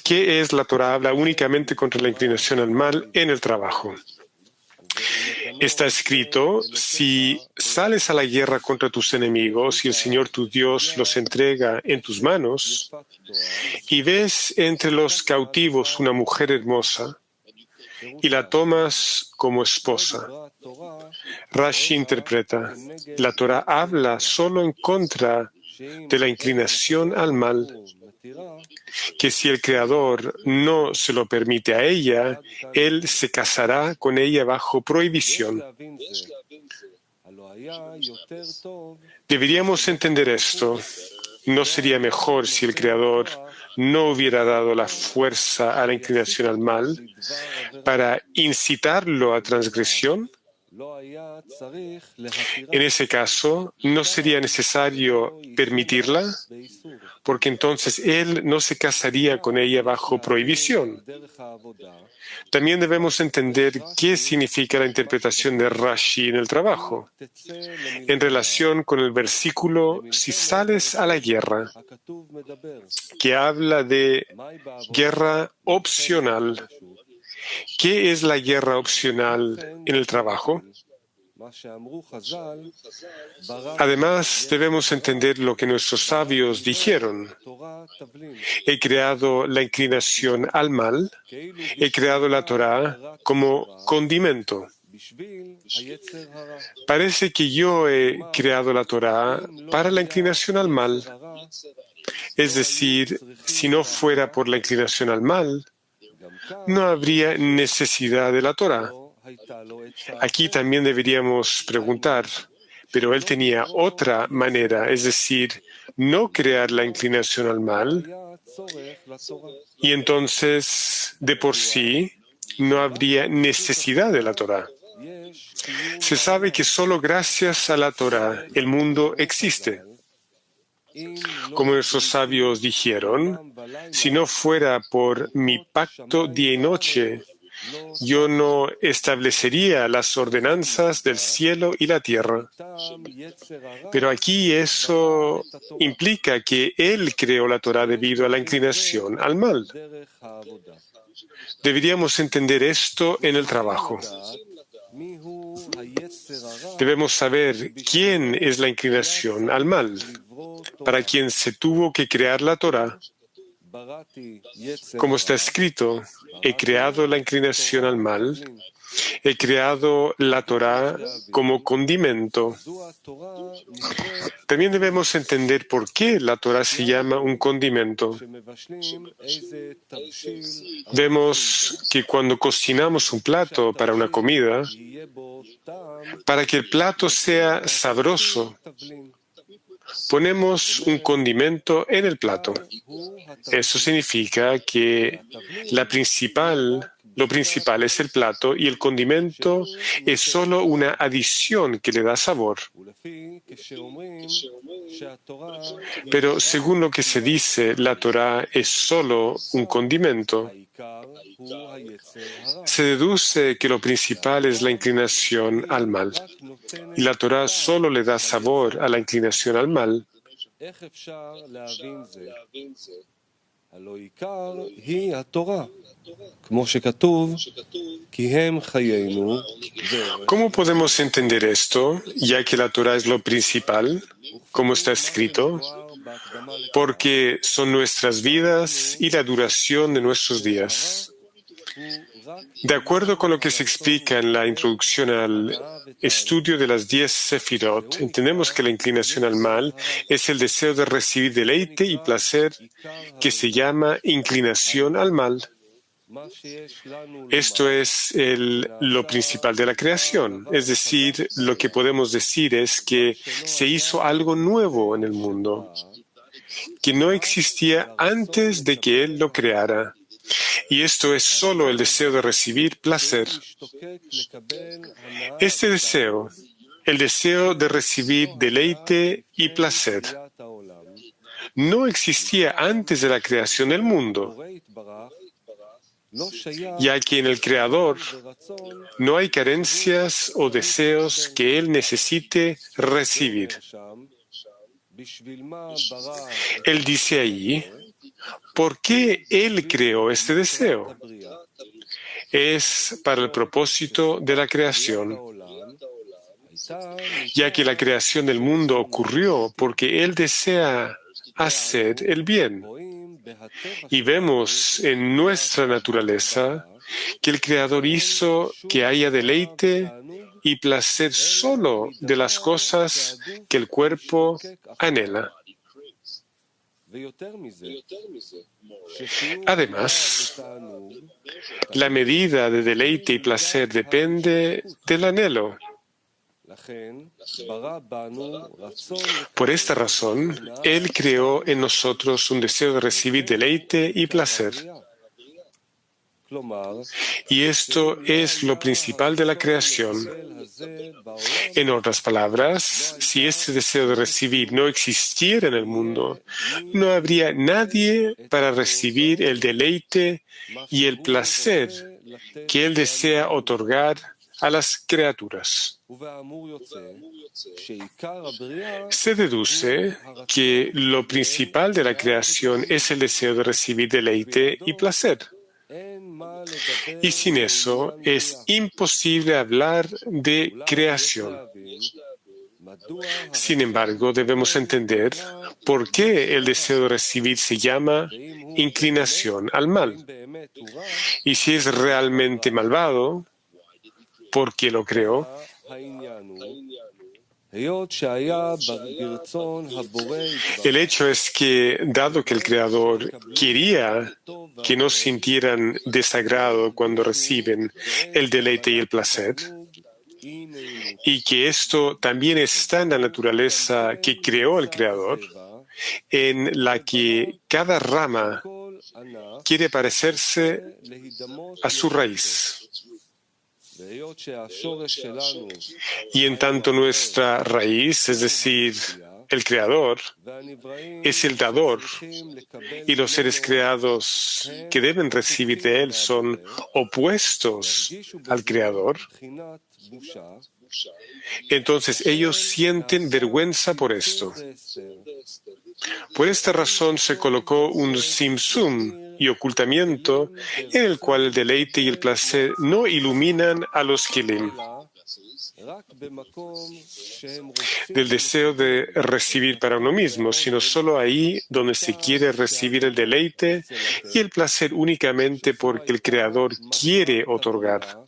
¿Qué es la Torah? Habla únicamente contra la inclinación al mal en el trabajo. Está escrito, si sales a la guerra contra tus enemigos y el Señor tu Dios los entrega en tus manos, y ves entre los cautivos una mujer hermosa, y la tomas como esposa. Rashi interpreta, la Torah habla solo en contra de la inclinación al mal, que si el Creador no se lo permite a ella, Él se casará con ella bajo prohibición. Deberíamos entender esto. ¿No sería mejor si el Creador no hubiera dado la fuerza a la inclinación al mal para incitarlo a transgresión? En ese caso, ¿no sería necesario permitirla? Porque entonces él no se casaría con ella bajo prohibición. También debemos entender qué significa la interpretación de Rashi en el trabajo, en relación con el versículo si sales a la guerra, que habla de guerra opcional. ¿Qué es la guerra opcional en el trabajo? Además, debemos entender lo que nuestros sabios dijeron. He creado la inclinación al mal, he creado la Torah como condimento. Parece que yo he creado la Torah para la inclinación al mal. Es decir, si no fuera por la inclinación al mal, no habría necesidad de la Torah. Aquí también deberíamos preguntar, pero él tenía otra manera, es decir, no crear la inclinación al mal, y entonces, de por sí, no habría necesidad de la Torah. Se sabe que solo gracias a la Torah el mundo existe. Como nuestros sabios dijeron, si no fuera por mi pacto día y noche, yo no establecería las ordenanzas del cielo y la tierra. Pero aquí eso implica que Él creó la Torah debido a la inclinación al mal. Deberíamos entender esto en el trabajo. Debemos saber quién es la inclinación al mal, para quien se tuvo que crear la Torah. Como está escrito, he creado la inclinación al mal, he creado la Torah como condimento. También debemos entender por qué la Torah se llama un condimento. Vemos que cuando cocinamos un plato para una comida, para que el plato sea sabroso, ponemos un condimento en el plato. Eso significa que lo principal es el plato y el condimento es solo una adición que le da sabor. Pero según lo que se dice, la Torah es solo un condimento. Se deduce que lo principal es la inclinación al mal, y la Torah solo le da sabor a la inclinación al mal. ¿Cómo podemos entender esto, ya que la Torah es lo principal, como está escrito? Porque son nuestras vidas y la duración de nuestros días. De acuerdo con lo que se explica en la introducción al estudio de las 10 Sefirot, entendemos que la inclinación al mal es el deseo de recibir deleite y placer que se llama inclinación al mal. Esto es lo principal de la creación. Es decir, lo que podemos decir es que se hizo algo nuevo en el mundo, que no existía antes de que Él lo creara. Y esto es solo el deseo de recibir placer. Este deseo, el deseo de recibir deleite y placer, no existía antes de la creación del mundo, ya que en el Creador no hay carencias o deseos que Él necesite recibir. Él dice allí, ¿por qué Él creó este deseo? Es para el propósito de la creación, ya que la creación del mundo ocurrió porque Él desea hacer el bien. Y vemos en nuestra naturaleza que el Creador hizo que haya deleite y placer solo de las cosas que el cuerpo anhela. Además, la medida de deleite y placer depende del anhelo. Por esta razón, Él creó en nosotros un deseo de recibir deleite y placer. Y esto es lo principal de la creación. En otras palabras, si este deseo de recibir no existiera en el mundo, no habría nadie para recibir el deleite y el placer que Él desea otorgar a las criaturas. Se deduce que lo principal de la creación es el deseo de recibir deleite y placer. Y sin eso es imposible hablar de creación. Sin embargo, debemos entender por qué el deseo de recibir se llama inclinación al mal. Y si es realmente malvado, ¿por qué lo creó? El hecho es que, dado que el Creador quería que no sintieran desagrado cuando reciben el deleite y el placer, y que esto también está en la naturaleza que creó el Creador, en la que cada rama quiere parecerse a su raíz. Y en tanto nuestra raíz, es decir, el Creador, es el dador, y los seres creados que deben recibir de Él son opuestos al Creador, entonces ellos sienten vergüenza por esto. Por esta razón se colocó un simsum y ocultamiento en el cual el deleite y el placer no iluminan a los kelim del deseo de recibir para uno mismo, sino solo ahí donde se quiere recibir el deleite y el placer únicamente porque el Creador quiere otorgar,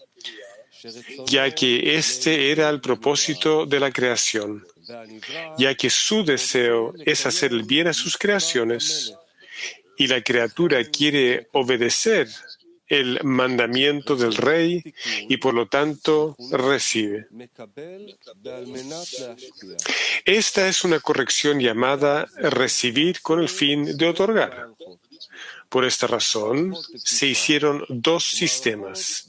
ya que este era el propósito de la creación, ya que su deseo es hacer el bien a sus creaciones y la criatura quiere obedecer el mandamiento del Rey y por lo tanto recibe. Esta es una corrección llamada recibir con el fin de otorgar. Por esta razón, se hicieron dos sistemas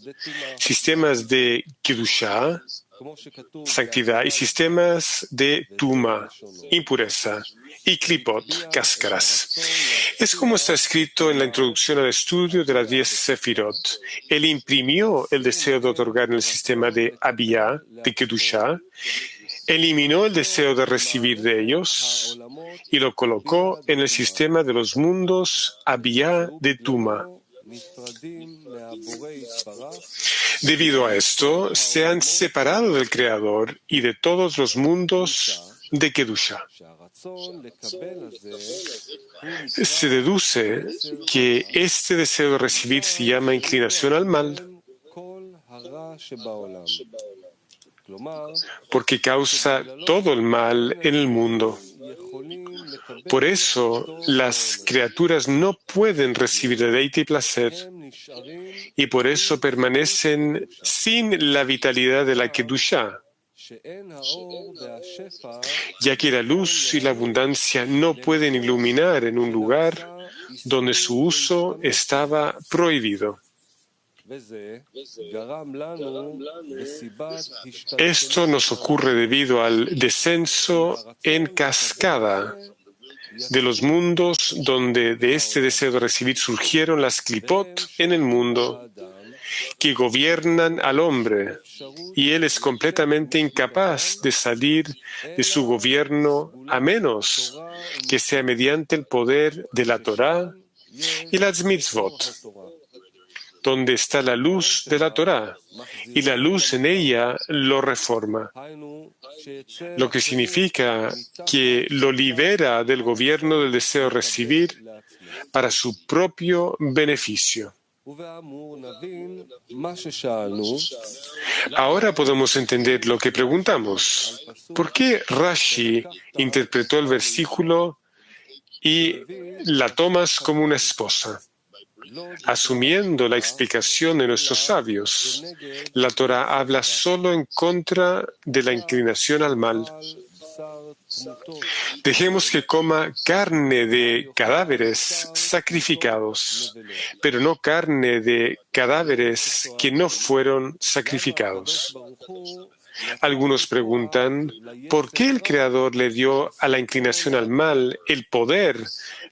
de Kedushá, santidad, y sistemas de Tuma, impureza, y Klipot, cáscaras. Es como está escrito en la introducción al estudio de las 10 Sefirot. Él imprimió el deseo de otorgar en el sistema de Abiyá, de Kedushá, eliminó el deseo de recibir de ellos y lo colocó en el sistema de los mundos Abiyá de Tuma. Debido a esto, se han separado del Creador y de todos los mundos de Kedusha. Se deduce que este deseo de recibir se llama inclinación al mal, porque causa todo el mal en el mundo. Por eso, las criaturas no pueden recibir deleite y placer, y por eso permanecen sin la vitalidad de la Kedushá, ya que la luz y la abundancia no pueden iluminar en un lugar donde su uso estaba prohibido. Esto nos ocurre debido al descenso en cascada de los mundos donde de este deseo de recibir surgieron las Klipot en el mundo, que gobiernan al hombre, y él es completamente incapaz de salir de su gobierno a menos que sea mediante el poder de la Torá y las mitzvot, donde está la luz de la Torá, y la luz en ella lo reforma, lo que significa que lo libera del gobierno del deseo de recibir para su propio beneficio. Ahora podemos entender lo que preguntamos. ¿Por qué Rashi interpretó el versículo y la tomas como una esposa? Asumiendo la explicación de nuestros sabios, la Torá habla solo en contra de la inclinación al mal. Dejemos que coma carne de cadáveres sacrificados, pero no carne de cadáveres que no fueron sacrificados. Algunos preguntan, ¿por qué el Creador le dio a la inclinación al mal el poder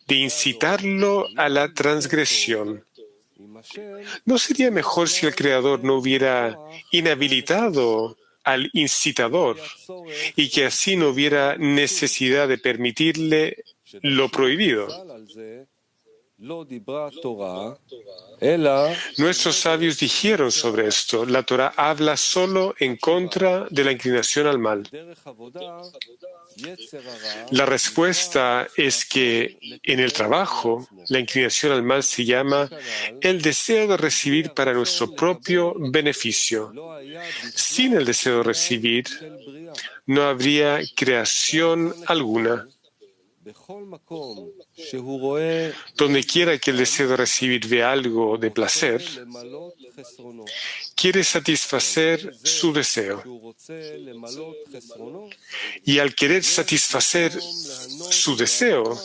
de incitarlo a la transgresión? ¿No sería mejor si el Creador no hubiera inhabilitado al incitador y que así no hubiera necesidad de permitirle lo prohibido? Nuestros sabios dijeron sobre esto, la Torá habla solo en contra de la inclinación al mal. La respuesta es que en el trabajo, la inclinación al mal se llama el deseo de recibir para nuestro propio beneficio. Sin el deseo de recibir, no habría creación alguna. Donde quiera que el deseo de recibir ve algo de placer, quiere satisfacer su deseo. Y al querer satisfacer su deseo,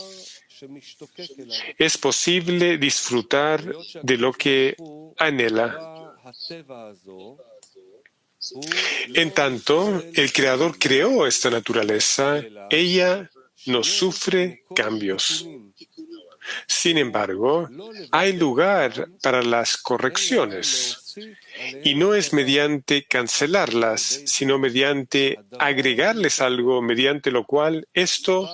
es posible disfrutar de lo que anhela. En tanto, el Creador creó esta naturaleza, ella no sufre cambios. Sin embargo, hay lugar para las correcciones, y no es mediante cancelarlas, sino mediante agregarles algo, mediante lo cual esto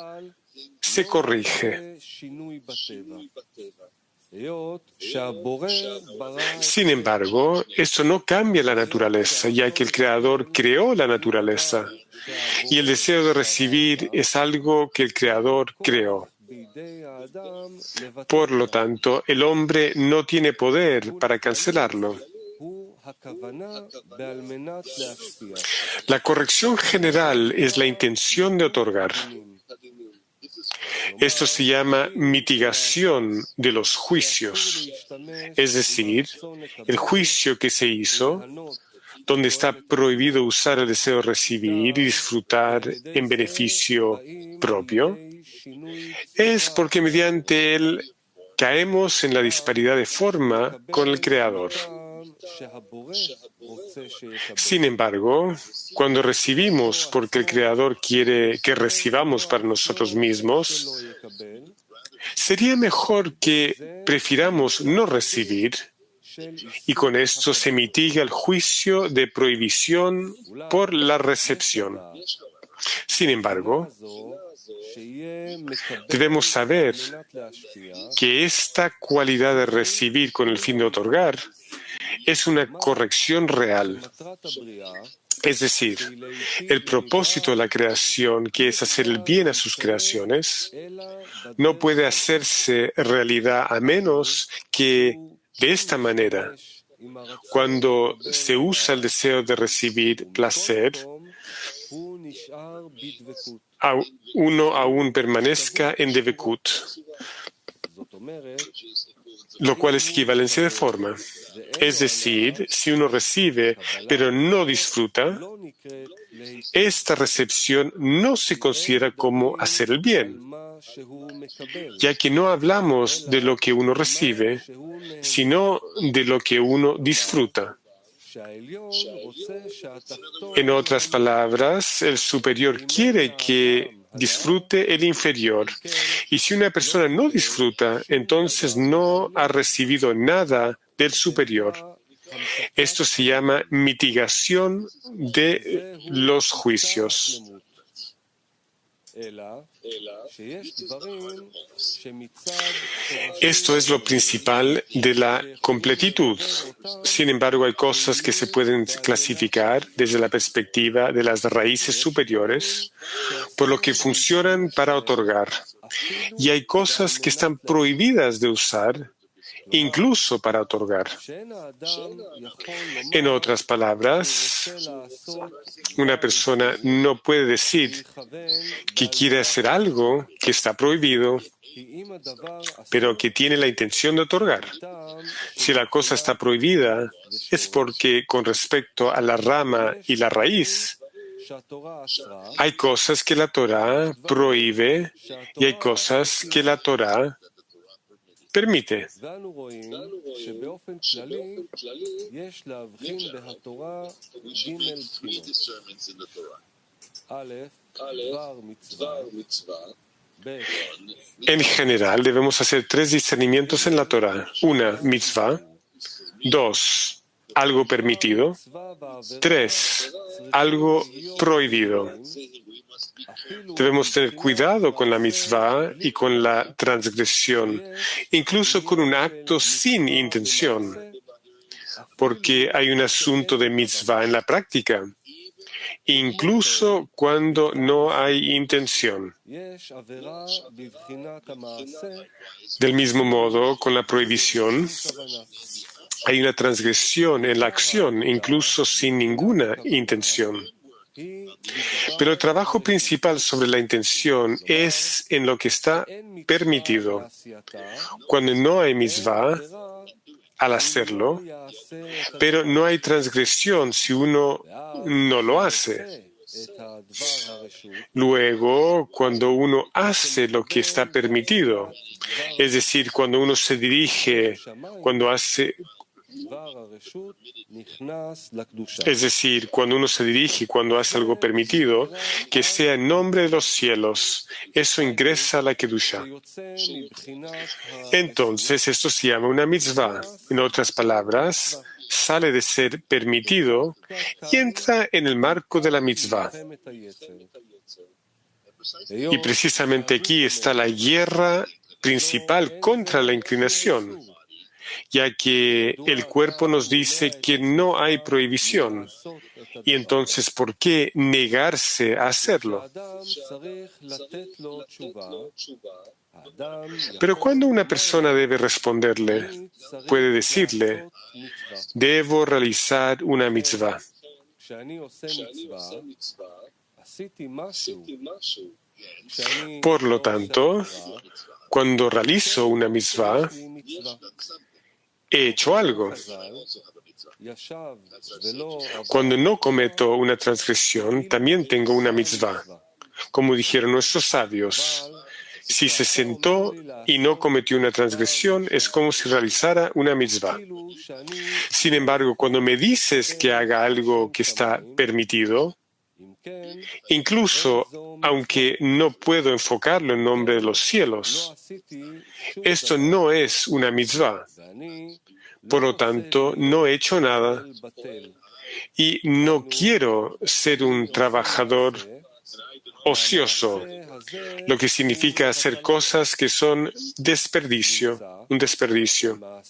se corrige. Sin embargo, esto no cambia la naturaleza, ya que el Creador creó la naturaleza, y el deseo de recibir es algo que el Creador creó. Por lo tanto, el hombre no tiene poder para cancelarlo. La corrección general es la intención de otorgar. Esto se llama mitigación de los juicios, es decir, el juicio que se hizo, donde está prohibido usar el deseo de recibir y disfrutar en beneficio propio, es porque mediante él caemos en la disparidad de forma con el Creador. Sin embargo, cuando recibimos porque el Creador quiere que recibamos para nosotros mismos, sería mejor que prefiramos no recibir, y con esto se mitiga el juicio de prohibición por la recepción. Sin embargo, debemos saber que esta cualidad de recibir con el fin de otorgar es una corrección real. Es decir, el propósito de la creación, que es hacer el bien a sus creaciones, no puede hacerse realidad a menos que de esta manera, cuando se usa el deseo de recibir placer, uno aún permanezca en Devekut, lo cual es equivalencia de forma. Es decir, si uno recibe pero no disfruta, esta recepción no se considera como hacer el bien, ya que no hablamos de lo que uno recibe, sino de lo que uno disfruta. En otras palabras, el superior quiere que disfrute el inferior. Y si una persona no disfruta, entonces no ha recibido nada del superior. Esto se llama mitigación de los juicios. Esto es lo principal de la completitud. Sin embargo, hay cosas que se pueden clasificar desde la perspectiva de las raíces superiores, por lo que funcionan para otorgar. Y hay cosas que están prohibidas de usar, incluso para otorgar. En otras palabras, una persona no puede decir que quiere hacer algo que está prohibido, pero que tiene la intención de otorgar. Si la cosa está prohibida, es porque con respecto a la rama y la raíz, hay cosas que la Torá prohíbe y hay cosas que la Torá permite. En general, debemos hacer 3 discernimientos en la Torá. 1, mitzvah. 2, algo permitido. 3, algo prohibido. Debemos tener cuidado con la mitzvah y con la transgresión, incluso con un acto sin intención, porque hay un asunto de mitzvah en la práctica, incluso cuando no hay intención. Del mismo modo, con la prohibición, hay una transgresión en la acción, incluso sin ninguna intención. Pero el trabajo principal sobre la intención es en lo que está permitido. Cuando no hay mitzvah, al hacerlo, pero no hay transgresión si uno no lo hace. Luego, cuando uno hace lo que está permitido, es decir, cuando uno se dirige, cuando hace algo permitido, que sea en nombre de los cielos, eso ingresa a la Kedusha. Entonces, esto se llama una mitzvah. En otras palabras, sale de ser permitido y entra en el marco de la mitzvah. Y precisamente aquí está la guerra principal contra la inclinación, ya que el cuerpo nos dice que no hay prohibición. Y entonces, ¿por qué negarse a hacerlo? Pero cuando una persona debe responderle, puede decirle, debo realizar una mitzvah. Por lo tanto, cuando realizo una mitzvah, he hecho algo. Cuando no cometo una transgresión, también tengo una mitzvah. Como dijeron nuestros sabios, si se sentó y no cometió una transgresión, es como si realizara una mitzvah. Sin embargo, cuando me dices que haga algo que está permitido, incluso aunque no puedo enfocarlo en nombre de los cielos, esto no es una mitzvah. Por lo tanto, no he hecho nada y no quiero ser un trabajador ocioso, lo que significa hacer cosas que son un desperdicio.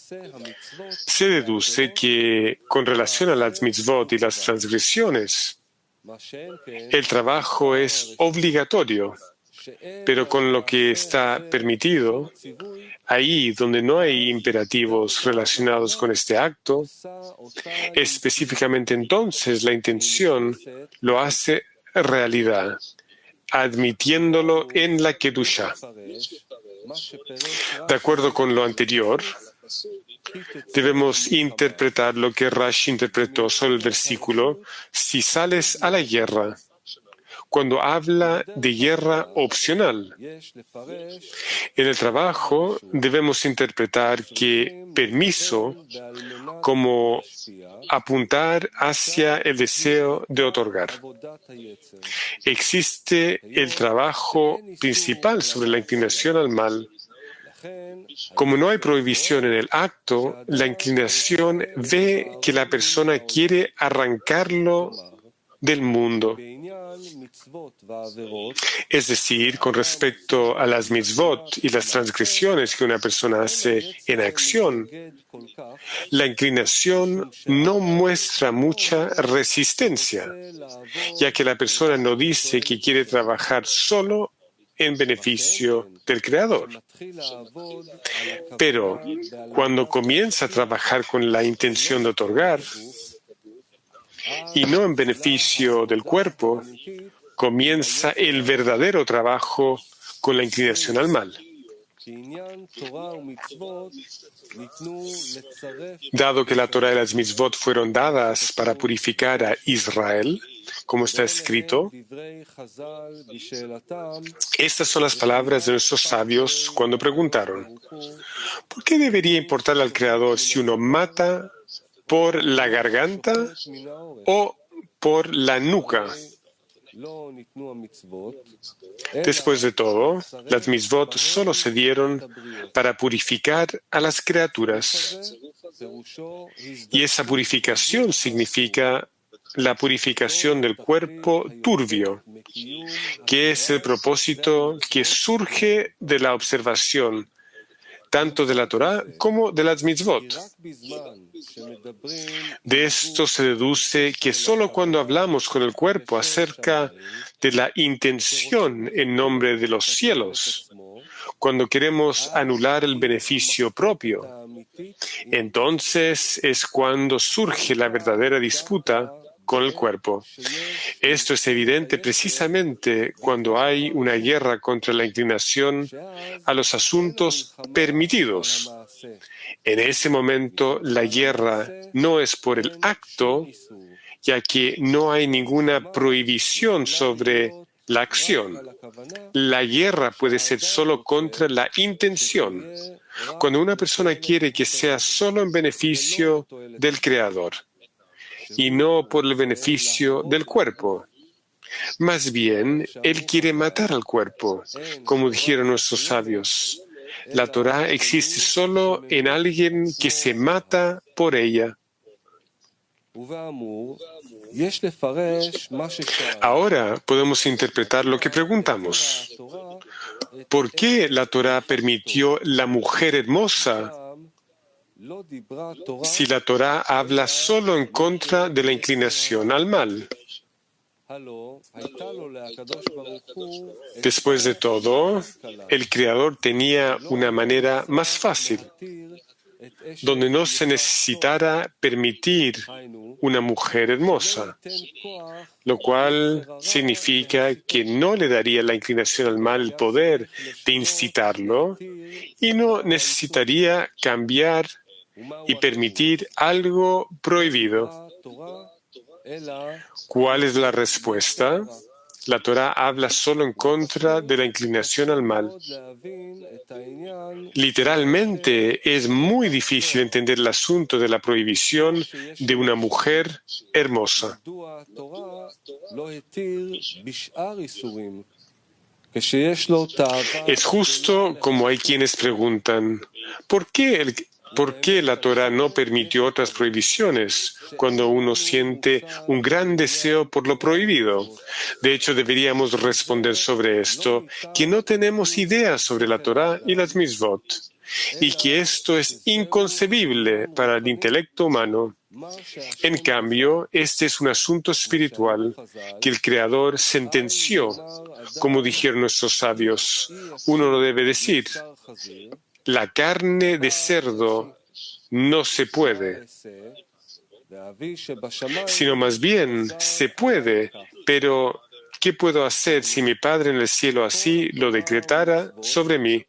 Se deduce que con relación a las mitzvot y las transgresiones, el trabajo es obligatorio, pero con lo que está permitido, ahí donde no hay imperativos relacionados con este acto, específicamente entonces la intención lo hace realidad, admitiéndolo en la Kedusha. De acuerdo con lo anterior, debemos interpretar lo que Rashi interpretó sobre el versículo, si sales a la guerra, cuando habla de guerra opcional. En el trabajo debemos interpretar que permiso como apuntar hacia el deseo de otorgar. Existe el trabajo principal sobre la inclinación al mal. Como no hay prohibición en el acto, la inclinación ve que la persona quiere arrancarlo del mundo. Es decir, con respecto a las mitzvot y las transgresiones que una persona hace en acción, la inclinación no muestra mucha resistencia, ya que la persona no dice que quiere trabajar solo en beneficio del Creador. Pero cuando comienza a trabajar con la intención de otorgar y no en beneficio del cuerpo, comienza el verdadero trabajo con la inclinación al mal. Dado que la Torah y las mitzvot fueron dadas para purificar a Israel, como está escrito, estas son las palabras de nuestros sabios cuando preguntaron: ¿por qué debería importarle al Creador si uno mata por la garganta o por la nuca? Después de todo, las mitzvot solo se dieron para purificar a las criaturas. Y esa purificación significa la purificación del cuerpo turbio, que es el propósito que surge de la observación tanto de la Torah como de las mitzvot. De esto se deduce que solo cuando hablamos con el cuerpo acerca de la intención en nombre de los cielos, cuando queremos anular el beneficio propio, entonces es cuando surge la verdadera disputa con el cuerpo. Esto es evidente precisamente cuando hay una guerra contra la inclinación a los asuntos permitidos. En ese momento, la guerra no es por el acto, ya que no hay ninguna prohibición sobre la acción. La guerra puede ser solo contra la intención, cuando una persona quiere que sea solo en beneficio del Creador y no por el beneficio del cuerpo. Más bien, él quiere matar al cuerpo, como dijeron nuestros sabios. La Torah existe solo en alguien que se mata por ella. Ahora podemos interpretar lo que preguntamos. ¿Por qué la Torah permitió la mujer hermosa si la Torah habla solo en contra de la inclinación al mal? Después de todo, el Creador tenía una manera más fácil, donde no se necesitara permitir una mujer hermosa, lo cual significa que no le daría la inclinación al mal el poder de incitarlo y no necesitaría cambiar y permitir algo prohibido. ¿Cuál es la respuesta? La Torah habla solo en contra de la inclinación al mal. Literalmente, es muy difícil entender el asunto de la prohibición de una mujer hermosa. Es justo como hay quienes preguntan: ¿por qué la Torah no permitió otras prohibiciones cuando uno siente un gran deseo por lo prohibido? De hecho, deberíamos responder sobre esto, que no tenemos idea sobre la Torah y las mitzvot, y que esto es inconcebible para el intelecto humano. En cambio, este es un asunto espiritual que el Creador sentenció, como dijeron nuestros sabios. Uno no debe decir: la carne de cerdo no se puede, sino más bien se puede, pero ¿qué puedo hacer si mi Padre en el cielo así lo decretara sobre mí?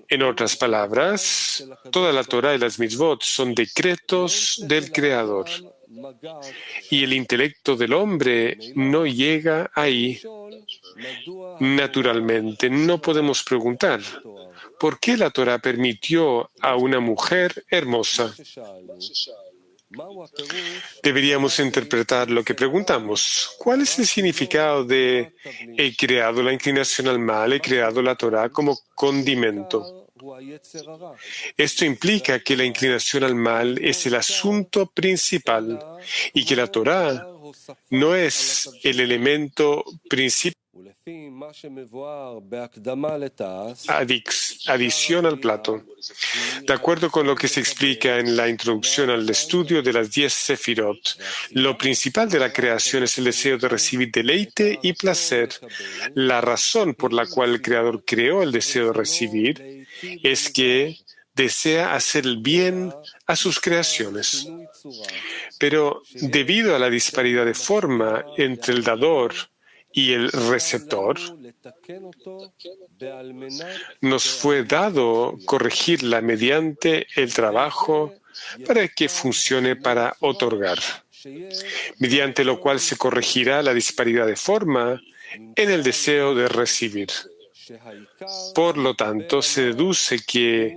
En otras palabras, toda la Torah y las mitzvot son decretos del Creador, y el intelecto del hombre no llega ahí. Naturalmente, no podemos preguntar: ¿por qué la Torah permitió a una mujer hermosa? Deberíamos interpretar lo que preguntamos. ¿Cuál es el significado de he creado la inclinación al mal, he creado la Torah como condimento? Esto implica que la inclinación al mal es el asunto principal y que la Torah no es el elemento principal. Adición al plato. De acuerdo con lo que se explica en la introducción al estudio de las 10 Sefirot, lo principal de la creación es el deseo de recibir deleite y placer. La razón por la cual el Creador creó el deseo de recibir es que desea hacer el bien a sus creaciones. Pero debido a la disparidad de forma entre el dador y el receptor, nos fue dado corregirla mediante el trabajo para que funcione para otorgar, mediante lo cual se corregirá la disparidad de forma en el deseo de recibir. Por lo tanto, se deduce que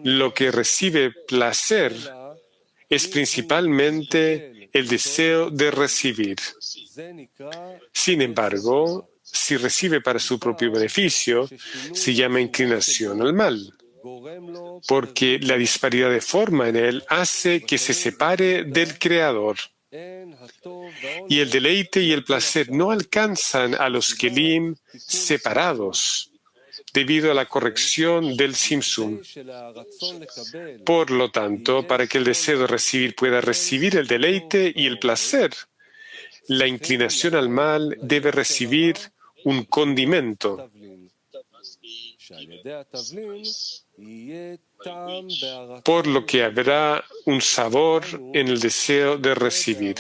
lo que recibe placer es principalmente el deseo de recibir. Sin embargo, si recibe para su propio beneficio, se llama inclinación al mal, porque la disparidad de forma en él hace que se separe del Creador. Y el deleite y el placer no alcanzan a los kelim separados, debido a la corrección del Simsum. Por lo tanto, para que el deseo de recibir pueda recibir el deleite y el placer, la inclinación al mal debe recibir un condimento. Por lo que habrá un sabor en el deseo de recibir,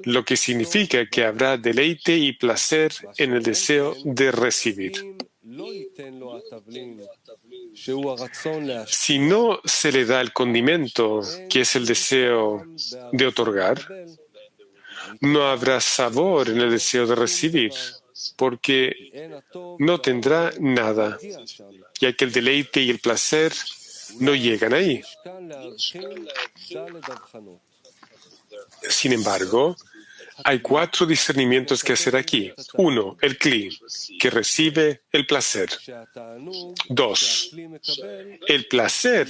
lo que significa que habrá deleite y placer en el deseo de recibir. Si no se le da el condimento, que es el deseo de otorgar, no habrá sabor en el deseo de recibir, porque no tendrá nada, ya que el deleite y el placer no llegan ahí. Sin embargo, hay 4 discernimientos que hacer aquí. 1. El kli, que recibe el placer. 2. El placer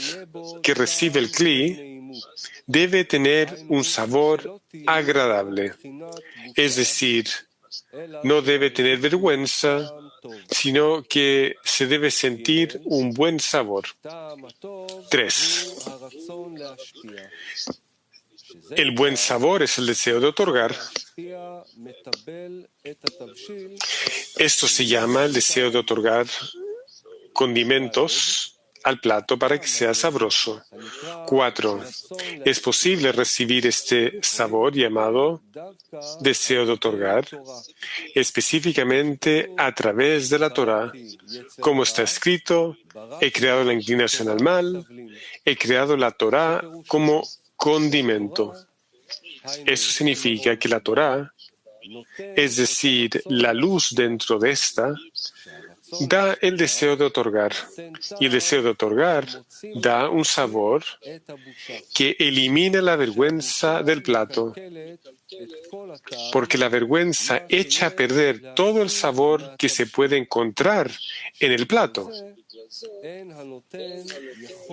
que recibe el kli debe tener un sabor agradable, es decir, no debe tener vergüenza, sino que se debe sentir un buen sabor. 3. El buen sabor es el deseo de otorgar. Esto se llama el deseo de otorgar condimentos al plato para que sea sabroso. 4. Es posible recibir este sabor llamado deseo de otorgar específicamente a través de la Torah. Como está escrito, he creado la inclinación al mal, he creado la Torah como condimento. Eso significa que la Torah, es decir, la luz dentro de esta, da el deseo de otorgar. Y el deseo de otorgar da un sabor que elimina la vergüenza del plato, porque la vergüenza echa a perder todo el sabor que se puede encontrar en el plato.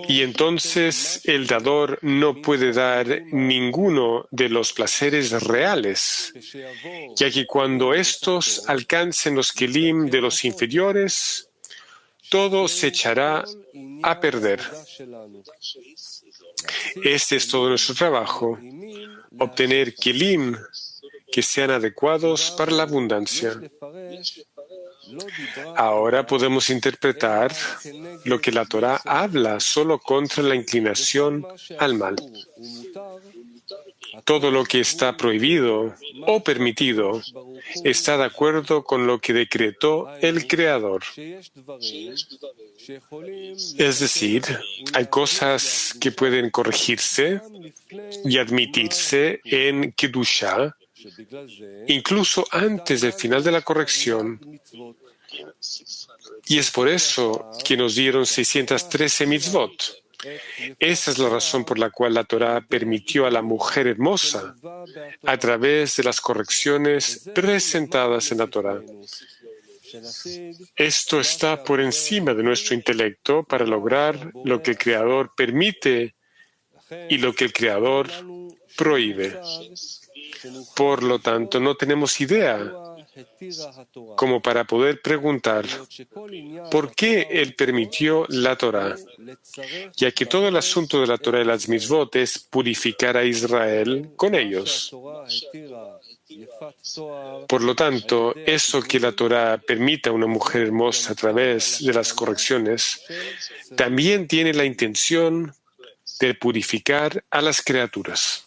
Y entonces el dador no puede dar ninguno de los placeres reales, ya que cuando estos alcancen los kelim de los inferiores, todo se echará a perder. Este es todo nuestro trabajo, obtener kelim que sean adecuados para la abundancia. Ahora podemos interpretar lo que la Torah habla solo contra la inclinación al mal. Todo lo que está prohibido o permitido está de acuerdo con lo que decretó el Creador. Es decir, hay cosas que pueden corregirse y admitirse en Kedushá, incluso antes del final de la corrección. Y es por eso que nos dieron 613 mitzvot. Esa es la razón por la cual la Torah permitió a la mujer hermosa a través de las correcciones presentadas en la Torah. Esto está por encima de nuestro intelecto para lograr lo que el Creador permite y lo que el Creador prohíbe. Por lo tanto, no tenemos idea como para poder preguntar por qué Él permitió la Torá, ya que todo el asunto de la Torá y las mitzvot es purificar a Israel con ellos. Por lo tanto, eso que la Torá permita a una mujer hermosa a través de las correcciones, también tiene la intención de purificar a las criaturas.